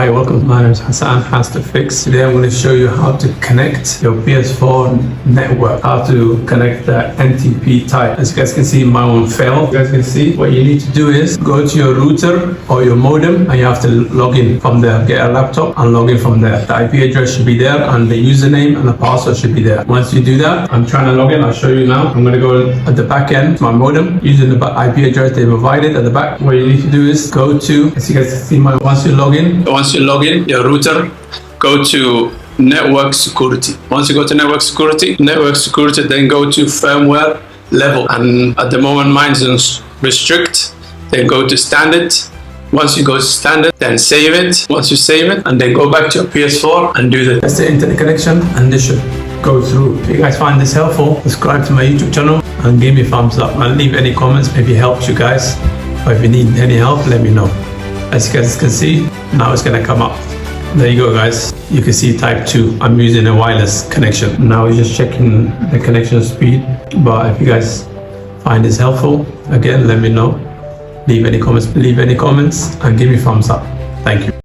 Hi, welcome. My name is Hassan, HassToFix. Today I'm going to show you how to connect your PS4 network, how to connect the NTP type. As you guys can see, my one failed. You guys can see what you need to do is go to your router or your modem and you have to log in from there. Get a laptop and log in from there. The IP address should be there and the username and the password should be there. Once you do that, I'm trying to log in. I'll show you now. I'm going to go at the back end, my modem, using the IP address they provided at the back. What you need to do is go to, as you guys can see, once you log in, your router, go to network security. Once you go to network security, then go to firmware level. And at the moment mine is restrict. Then go to standard. Once you go to standard, then save it. Once you save it, and then go back to your PS4 and do that's the internet connection, and this should go through. If you guys find this helpful, subscribe to my YouTube channel and give me a thumbs up and leave any comments if it helps you guys, or if you need any help, let me know. As you guys can see, now it's gonna come up. There you go, guys. You can see type 2. I'm using a wireless connection. Now we're just checking the connection speed. But if you guys find this helpful, again, let me know. Leave any comments and give me thumbs up. Thank you.